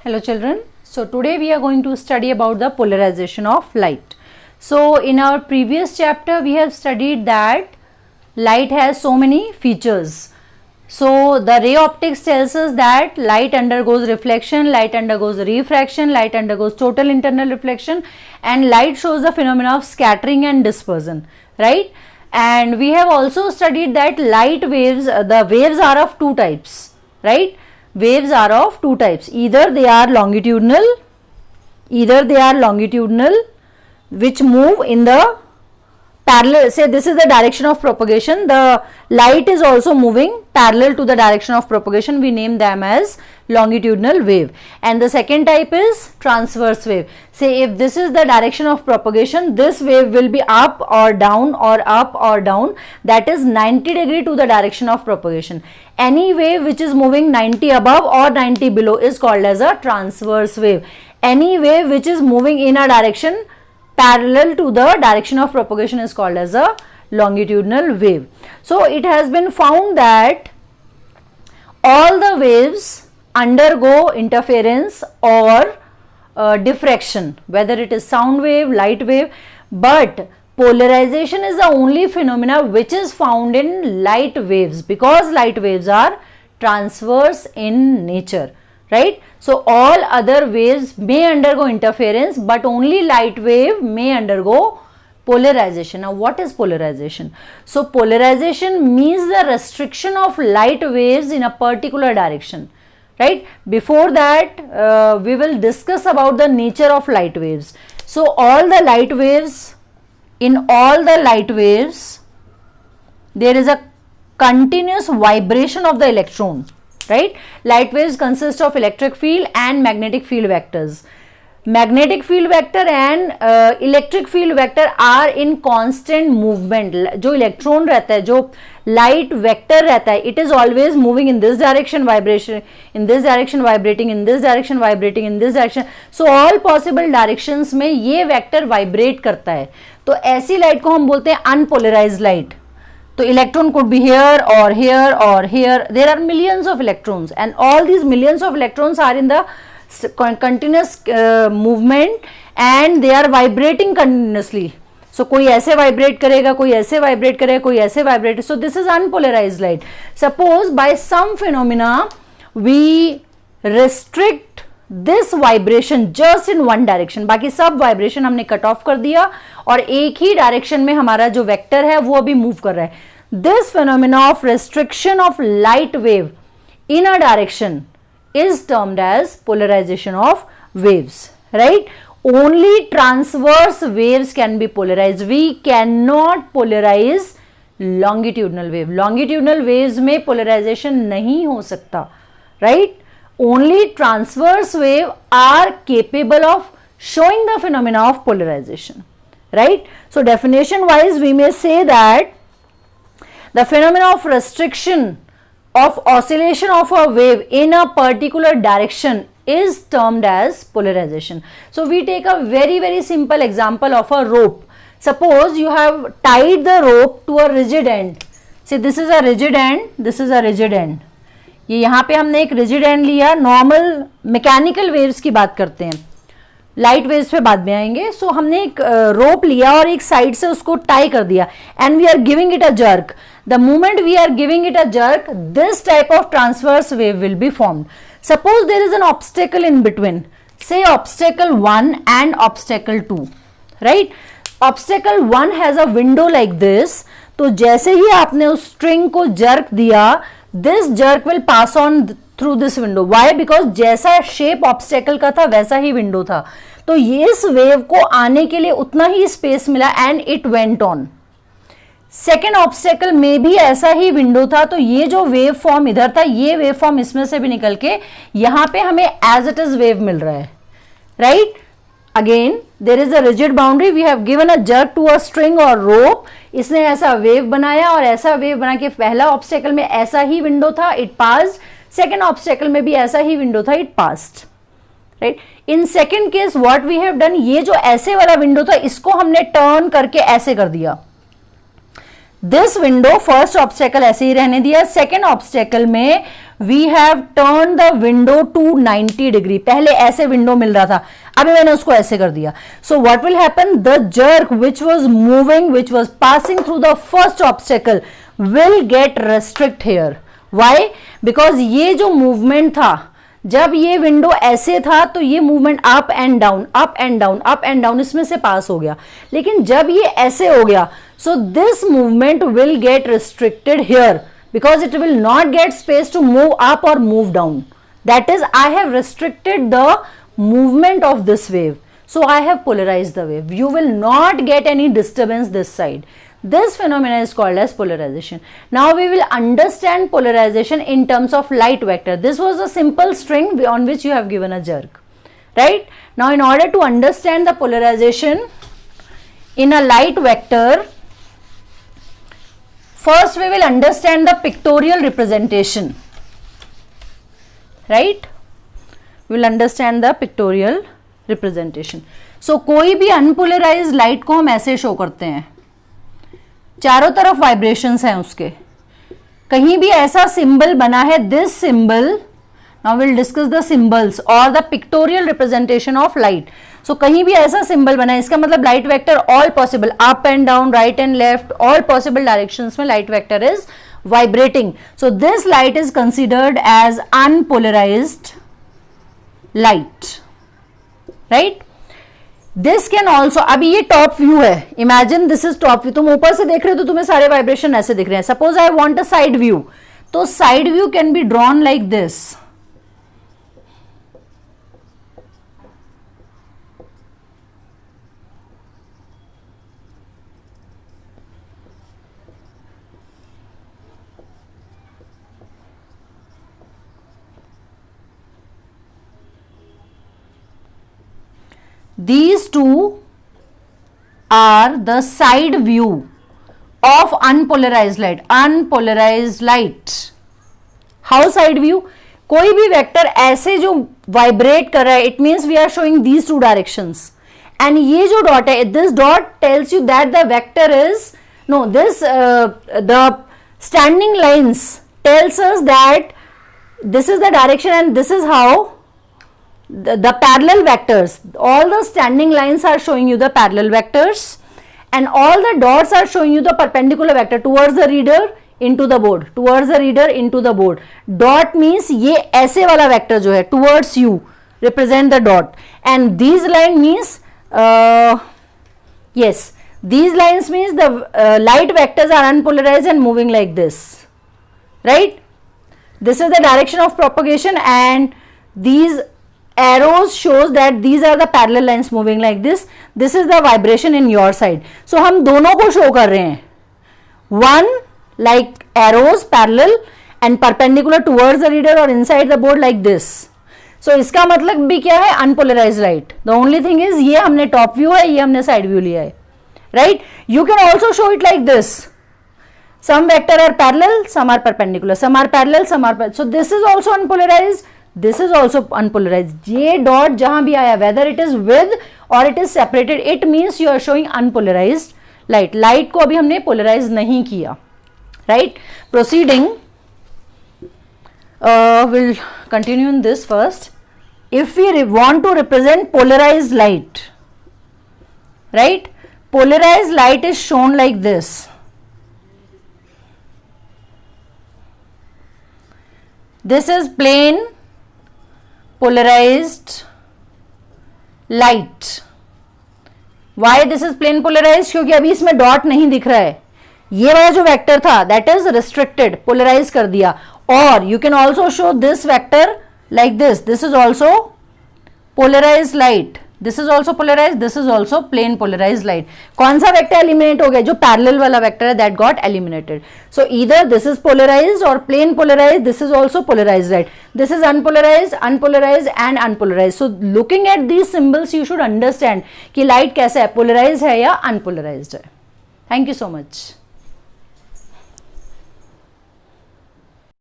Hello children. So today we are going to study about the polarization of light. So in our previous chapter we have studied that light has so many features. So the ray optics tells us that light undergoes reflection, light undergoes refraction, light undergoes total internal reflection, and light shows the phenomena of scattering and dispersion, right? And we have also studied that light waves, the waves are of two types, right? Waves are of two types, either they are longitudinal, which move in the parallel. Say this is the direction of propagation, the light is also moving parallel to the direction of propagation, we name them as longitudinal wave. And the second type is transverse wave. Say if this is the direction of propagation, this wave will be up or down or up or down, that is 90 degree to the direction of propagation. Any wave which is moving 90 above or 90 below is called as a transverse wave. Any wave which is moving in a direction parallel to the direction of propagation is called as a longitudinal wave. So it has been found that all the waves undergo interference or diffraction, whether it is sound wave, light wave, but polarization is the only phenomena which is found in light waves, because light waves are transverse in nature, right? So all other waves may undergo interference, but only light wave may undergo polarization. Now what is polarization? So polarization means the restriction of light waves in a particular direction, right? Before that we will discuss about the nature of light waves. So all the light waves, in all the light waves there is a continuous vibration of the electron, right? Light waves consist of electric field and magnetic field vectors. Magnetic field vector and electric field vector are in constant movement. जो electron रहता है, जो light vector रहता है, it is always moving in this direction, vibration in this direction, vibrating in this direction, vibrating in this direction. So all possible directions में ये vector vibrate करता है. तो ऐसी light को हम बोलते हैं unpolarized light. So electron could be here or here or here. There are millions of electrons, and all these millions of electrons are in the continuous movement and they are vibrating continuously. So कोई ऐसे vibrate करेगा, कोई ऐसे vibrate करेगा, कोई ऐसे vibrate. So this is unpolarized light. Suppose by some phenomena we restrict this vibration just in one direction, बाकी सब vibration हमने cut off कर दिया और एक ही direction में हमारा जो vector है वो अभी move कर रहा है. This phenomena of restriction of light wave in a direction is termed as polarization of waves, right? Only transverse waves can be polarized. We cannot polarize longitudinal wave. Longitudinal waves में polarization नहीं हो सकता, right? Only transverse wave are capable of showing the phenomena of polarization, right? So definition wise we may say that the phenomena of restriction of oscillation of a wave in a particular direction is termed as polarization. So we take a very simple example of a rope. Suppose you have tied the rope to a rigid end. See this is a rigid end, this is a rigid end. ये यहाँ पे हमने एक rigid and लिया. Normal mechanical waves की बात करते हैं, लाइट वेव्स पे बाद में आएंगे. सो हमने एक रोप लिया और एक साइड से उसको टाई कर दिया and we are giving it a jerk. The moment we are giving it a jerk, this type of transverse wave will be formed. Suppose there is an obstacle in between, say obstacle 1 and obstacle 2, right? Obstacle 1 has a window like this. तो जैसे ही आपने उस string को jerk दिया, this jerk will pass on through this window. Why? Because जैसा shape obstacle का था वैसा ही विंडो था, तो ये इस वेव को आने के लिए उतना ही स्पेस मिला and it went on. Second obstacle में भी ऐसा ही विंडो था, तो ये जो वेव फॉर्म इधर था, ये वेव फॉर्म इसमें से भी निकल के यहाँ पे हमें एज इट इज वेव मिल रहा है, right? Again, there is a rigid boundary. We have given a jerk to a string or rope. इसने ऐसा वेव बनाया और ऐसा वेव बना के पहला ऑब्स्टेकल में ऐसा ही विंडो था, इट पास्ड. सेकेंड ऑब्स्टेकल में भी ऐसा ही विंडो था, it passed, right? In second case what we have done, ये जो ऐसे वाला विंडो था इसको हमने टर्न करके ऐसे कर दिया. दिस विंडो फर्स्ट ऑब्स्टेकल ऐसे ही रहने दिया, सेकेंड ऑब्स्टेकल में we have turn the window to 90 degree, पहले ऐसे विंडो मिल रहा था, अभी मैंने उसको ऐसे कर दिया. So what will happen, the jerk which was moving, which was passing through the first obstacle will get restrict here. Why, because ये जो मूवमेंट था, जब ये विंडो ऐसे था तो ये movement up and down, up and down, up and down इसमें से पास हो गया, लेकिन जब ये ऐसे हो गया, so this movement will get restricted here because it will not get space to move up or move down. That is, I have restricted the movement of this wave, so I have polarized the wave. You will not get any disturbance this side. This phenomena is called as polarization. Now we will understand polarization in terms of light vector. This was a simple string on which you have given a jerk, right? Now in order to understand the polarization in a light vector, first we will understand the pictorial representation, right? We will understand the pictorial representation. So कोई भी unpolarized light को हम ऐसे show करते हैं, चारों तरफ vibrations हैं उसके, कहीं भी ऐसा सिंबल बना है, this symbol, now will discuss the symbols और the pictorial representation of light. So कहीं भी ऐसा सिंबल बना है, इसका मतलब light vector all possible, up and down, right and left, all possible directions में light vector is vibrating. So this light is considered as unpolarized light, right? This can also, अभी ये टॉप व्यू है, imagine this is top view, तुम ऊपर से देख रहे हो तो तुम्हें सारे वाइब्रेशन ऐसे दिख रहे हैं. Suppose I want a side view, तो side view can be drawn like this. These two are the side view of unpolarized light. Unpolarized light. How side view? कोई भी वेक्टर ऐसे जो वाइब्रेट कर रहा है, it means we are showing these two directions. And ये जो dot है, this dot tells you that the vector is, no, this the standing lines tells us that this is the direction and this is how the parallel vectors, all the standing lines are showing you the parallel vectors and all the dots are showing you the perpendicular vector towards the reader into the board, towards the reader into the board. Dot means ये ऐसे वाला vector जो है towards you represent the dot, and these line means yes, these lines means the light vectors are unpolarized and moving like this, right? This is the direction of propagation and these arrows shows that these are the parallel lines moving like this. This is the vibration in your side. So हम दोनों को show कर रहे हैं, one like arrows parallel and perpendicular towards the reader or inside the board like this. So इसका मतलब भी क्या है, unpolarized light. The only thing is ये हमने top view है, ये हमने side view लिया है, right? You can also show it like this. Some vector are parallel, some are perpendicular, some are parallel, some are so this is also unpolarized. This is also unpolarized. ये dot जहां भी आया, whether it is with or it is separated, it means you are showing unpolarized light. Light को अभी हमने polarize नहीं किया, right? Proceeding, we'll continue in this first. If we want to represent polarized light, right? Polarized light is shown like this. This is plane polarized light. Why this is plane polarized? क्योंकि अभी इसमें dot नहीं दिख रहा है, ये वाला जो वेक्टर था that is restricted, polarize कर दिया. और you can also show this vector like this. This is also polarized light. This is also polarized. This is also plane polarized light. कौन सा वेक्टर एलिमिनेट हो गया? जो पैरेलल वाला वेक्टर है, that got eliminated. So either this is polarized or plane polarized. This is also polarized light. This is unpolarized, unpolarized and unpolarized. So looking at these symbols, you should understand कि light कैसा है, polarized है या unpolarized है. Thank you so much.